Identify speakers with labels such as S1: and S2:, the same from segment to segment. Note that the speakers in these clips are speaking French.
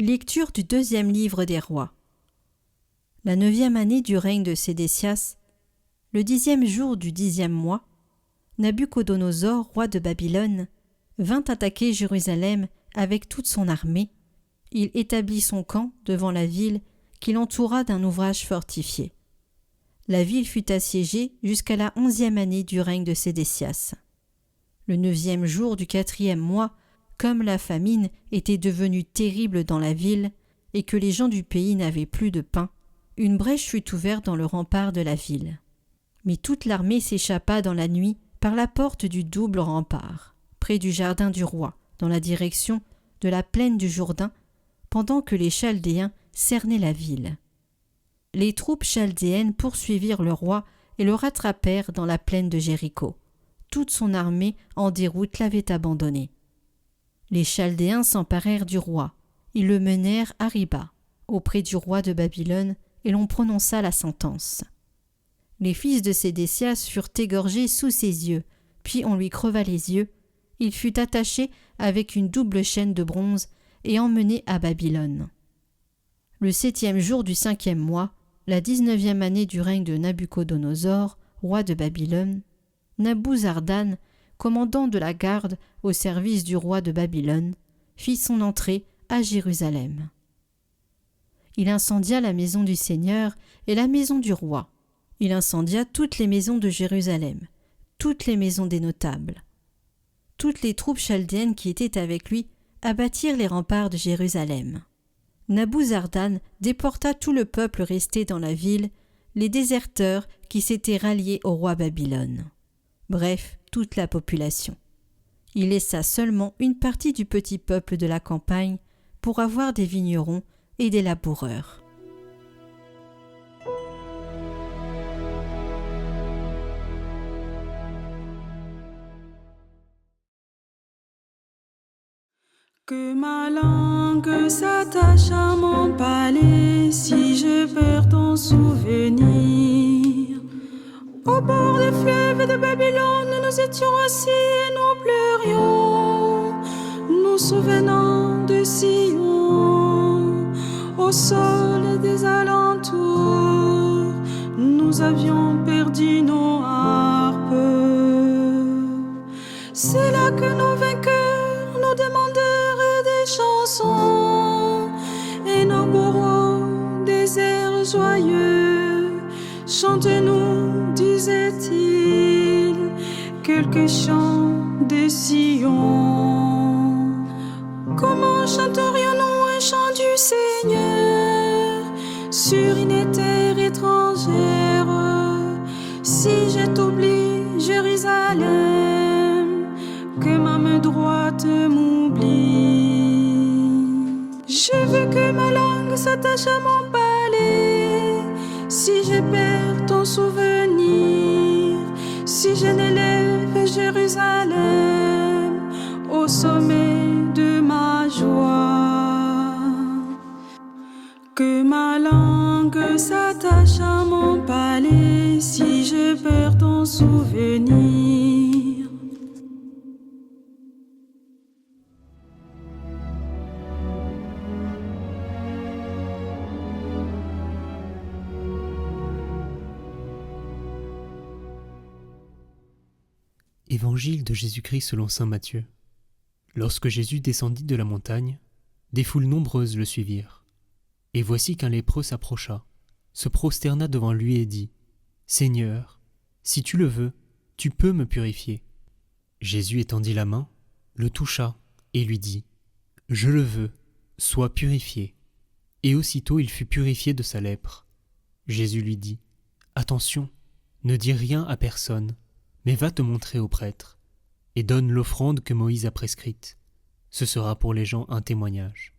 S1: Lecture du 2e livre des rois. La 9e année du règne de Sédécias, le 10e jour du 10e mois, Nabuchodonosor, roi de Babylone, vint attaquer Jérusalem avec toute son armée. Il établit son camp devant la ville qu'il entoura d'un ouvrage fortifié. La ville fut assiégée jusqu'à la 11e année du règne de Sédécias. Le 9e jour du 4e mois, comme la famine était devenue terrible dans la ville et que les gens du pays n'avaient plus de pain, une brèche fut ouverte dans le rempart de la ville. Mais toute l'armée s'échappa dans la nuit par la porte du double rempart, près du jardin du roi, dans la direction de la plaine du Jourdain, pendant que les Chaldéens cernaient la ville. Les troupes chaldéennes poursuivirent le roi et le rattrapèrent dans la plaine de Jéricho. Toute son armée en déroute l'avait abandonné. Les Chaldéens s'emparèrent du roi. Ils le menèrent à Riba, auprès du roi de Babylone, et l'on prononça la sentence. Les fils de Sédécias furent égorgés sous ses yeux, puis on lui creva les yeux. Il fut attaché avec une double chaîne de bronze et emmené à Babylone. Le 7e jour du 5e mois, la 19e année du règne de Nabuchodonosor, roi de Babylone, Nabuzardan, commandant de la garde au service du roi de Babylone, fit son entrée à Jérusalem. Il incendia la maison du Seigneur et la maison du roi. Il incendia toutes les maisons de Jérusalem, toutes les maisons des notables. Toutes les troupes chaldéennes qui étaient avec lui abattirent les remparts de Jérusalem. Nabuzardan déporta tout le peuple resté dans la ville, les déserteurs qui s'étaient ralliés au roi Babylone. Bref, toute la population. Il laissa seulement une partie du petit peuple de la campagne pour avoir des vignerons et des laboureurs.
S2: Que ma langue s'attache à mon palais si je perds ton souvenir. Au bord des fleuves de Babylone, nous étions assis et nous pleurions, nous souvenant de Sion. Au sol des alentours, nous avions perdu nos harpes. C'est là que nos vainqueurs nous demandèrent des chansons et nos bourreaux des airs joyeux. Chante-nous, disait-il, quelques chants de Sion. Comment chanterions-nous un chant du Seigneur sur une terre étrangère? Si je t'oublie, Jérusalem, que ma main droite m'oublie. Je veux que ma langue s'attache à mon palais si je perds ton souvenir, si je n'élève Jérusalem au sommet de ma joie. Que ma langue s'attache à mon palais si je perds ton souvenir.
S3: Évangile de Jésus-Christ selon saint Matthieu. Lorsque Jésus descendit de la montagne, des foules nombreuses le suivirent. Et voici qu'un lépreux s'approcha, se prosterna devant lui et dit : « Seigneur, si tu le veux, tu peux me purifier. » Jésus étendit la main, le toucha et lui dit : « Je le veux, sois purifié. » Et aussitôt il fut purifié de sa lèpre. Jésus lui dit : « Attention, ne dis rien à personne, mais va te montrer au prêtre, et donne l'offrande que Moïse a prescrite. Ce sera pour les gens un témoignage. »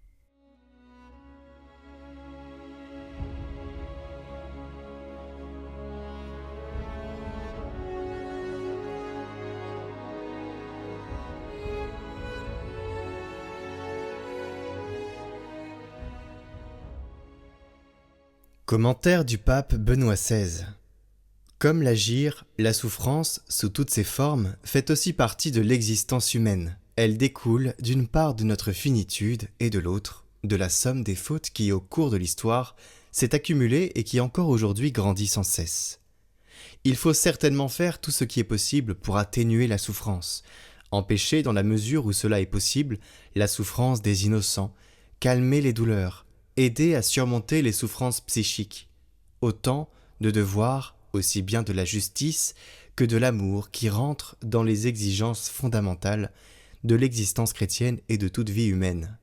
S4: Commentaire du pape Benoît XVI. Comme l'agir, la souffrance, sous toutes ses formes, fait aussi partie de l'existence humaine. Elle découle d'une part de notre finitude et de l'autre de la somme des fautes qui, au cours de l'histoire, s'est accumulée et qui encore aujourd'hui grandit sans cesse. Il faut certainement faire tout ce qui est possible pour atténuer la souffrance, empêcher dans la mesure où cela est possible la souffrance des innocents, calmer les douleurs, aider à surmonter les souffrances psychiques. Autant de devoirs, aussi bien de la justice que de l'amour qui rentrent dans les exigences fondamentales de l'existence chrétienne et de toute vie humaine.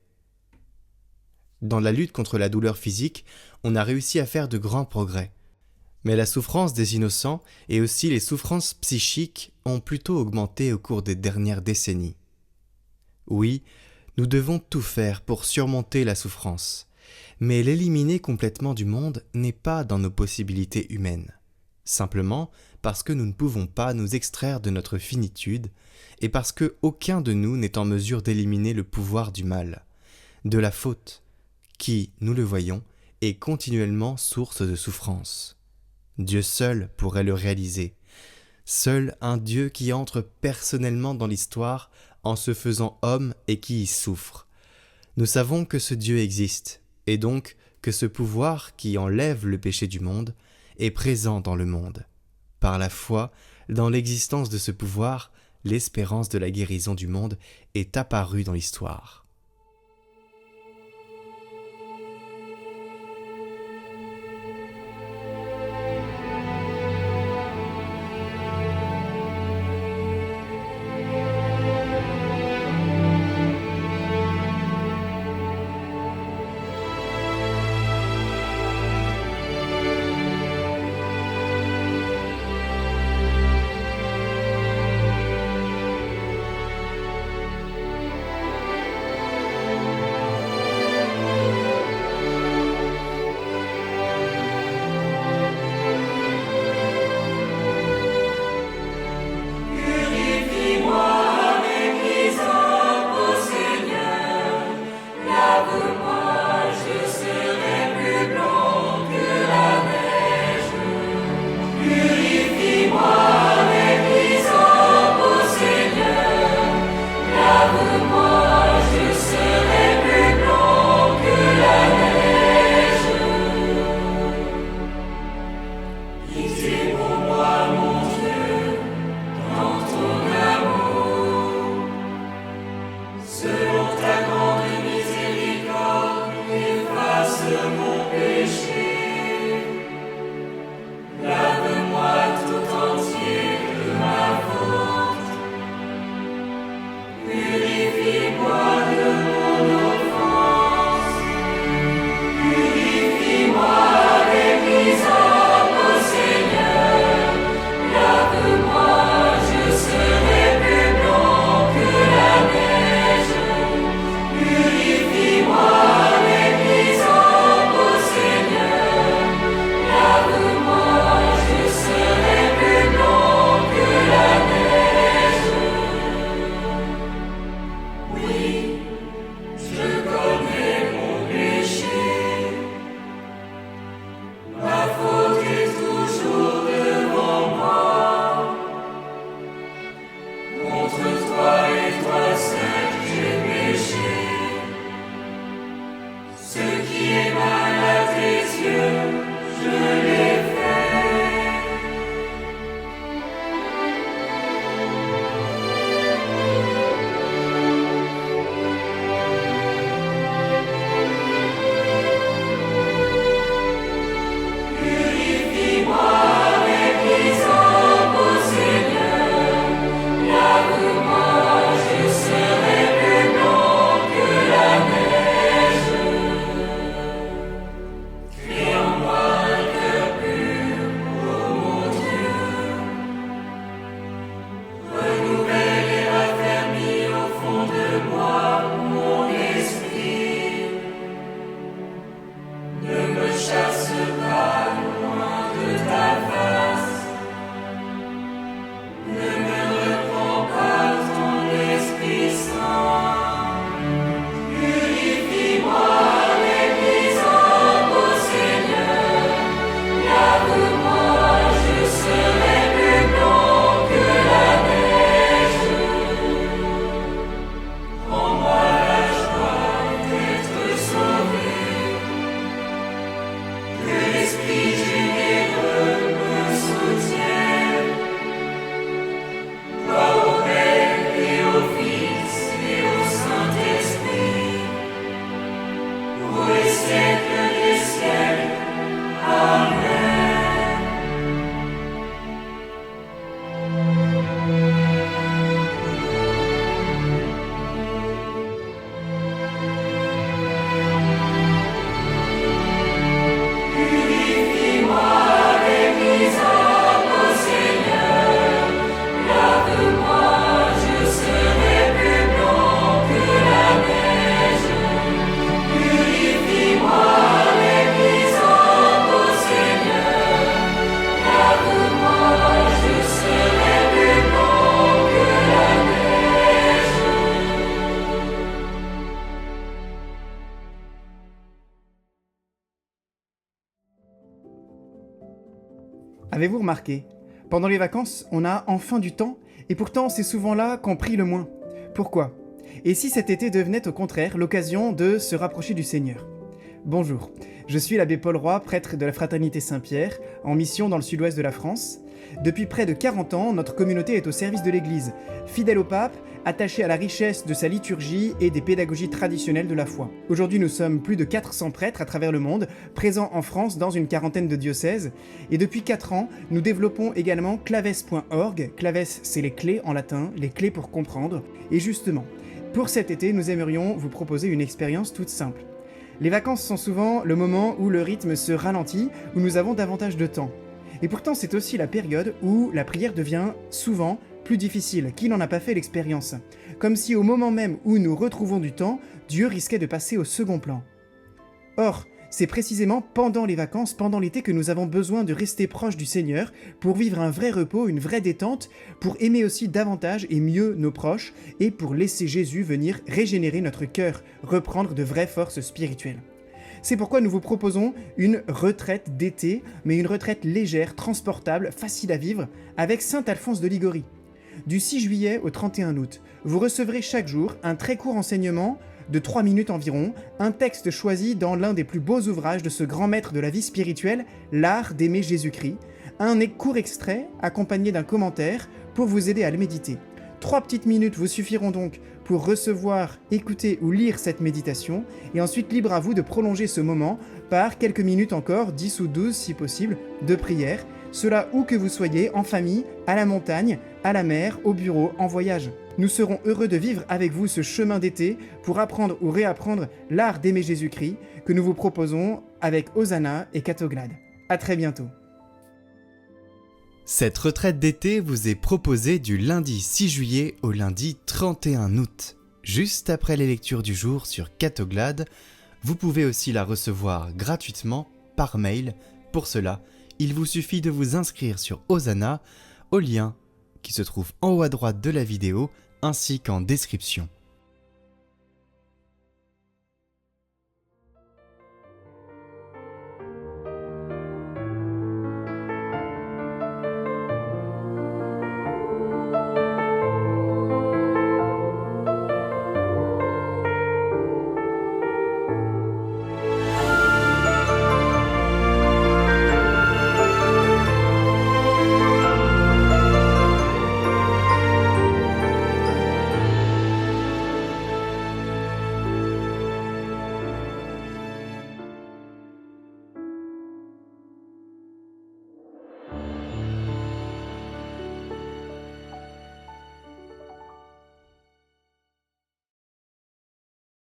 S4: Dans la lutte contre la douleur physique, on a réussi à faire de grands progrès. Mais la souffrance des innocents et aussi les souffrances psychiques ont plutôt augmenté au cours des dernières décennies. Oui, nous devons tout faire pour surmonter la souffrance, mais l'éliminer complètement du monde n'est pas dans nos possibilités humaines. Simplement parce que nous ne pouvons pas nous extraire de notre finitude et parce que aucun de nous n'est en mesure d'éliminer le pouvoir du mal, de la faute, qui, nous le voyons, est continuellement source de souffrance. Dieu seul pourrait le réaliser. Seul un Dieu qui entre personnellement dans l'histoire en se faisant homme et qui y souffre. Nous savons que ce Dieu existe, et donc que ce pouvoir qui enlève le péché du monde est présent dans le monde. Par la foi, dans l'existence de ce pouvoir, l'espérance de la guérison du monde est apparue dans l'histoire.
S5: Avez-vous remarqué? Pendant les vacances, on a enfin du temps, et pourtant c'est souvent là qu'on prie le moins. Pourquoi? Et si cet été devenait au contraire l'occasion de se rapprocher du Seigneur? Bonjour, je suis l'abbé Paul Roy, prêtre de la Fraternité Saint-Pierre, en mission dans le sud-ouest de la France. Depuis près de 40 ans, notre communauté est au service de l'Église, fidèle au pape, attachée à la richesse de sa liturgie et des pédagogies traditionnelles de la foi. Aujourd'hui, nous sommes plus de 400 prêtres à travers le monde, présents en France dans une quarantaine de diocèses, et depuis 4 ans, nous développons également claves.org. Claves, c'est les clés en latin, les clés pour comprendre, et justement, pour cet été, nous aimerions vous proposer une expérience toute simple. Les vacances sont souvent le moment où le rythme se ralentit, où nous avons davantage de temps. Et pourtant, c'est aussi la période où la prière devient souvent plus difficile. Qui n'en a pas fait l'expérience? Comme si au moment même où nous retrouvons du temps, Dieu risquait de passer au second plan. Or, c'est précisément pendant les vacances, pendant l'été, que nous avons besoin de rester proches du Seigneur pour vivre un vrai repos, une vraie détente, pour aimer aussi davantage et mieux nos proches, et pour laisser Jésus venir régénérer notre cœur, reprendre de vraies forces spirituelles. C'est pourquoi nous vous proposons une retraite d'été, mais une retraite légère, transportable, facile à vivre, avec Saint Alphonse de Liguori. Du 6 juillet au 31 août, vous recevrez chaque jour un très court enseignement de 3 minutes environ, un texte choisi dans l'un des plus beaux ouvrages de ce grand maître de la vie spirituelle, L'Art d'aimer Jésus-Christ, un court extrait accompagné d'un commentaire pour vous aider à le méditer. 3 petites minutes vous suffiront donc pour recevoir, écouter ou lire cette méditation, et ensuite libre à vous de prolonger ce moment par quelques minutes encore, 10 ou 12 si possible, de prière, cela où que vous soyez, en famille, à la montagne, à la mer, au bureau, en voyage. Nous serons heureux de vivre avec vous ce chemin d'été pour apprendre ou réapprendre l'art d'aimer Jésus-Christ que nous vous proposons avec Hosanna et Catoglade. À très bientôt.
S4: Cette retraite d'été vous est proposée du lundi 6 juillet au lundi 31 août. Juste après les lectures du jour sur Catoglade, vous pouvez aussi la recevoir gratuitement par mail. Pour cela, il vous suffit de vous inscrire sur Hosanna au lien qui se trouve en haut à droite de la vidéo ainsi qu'en description.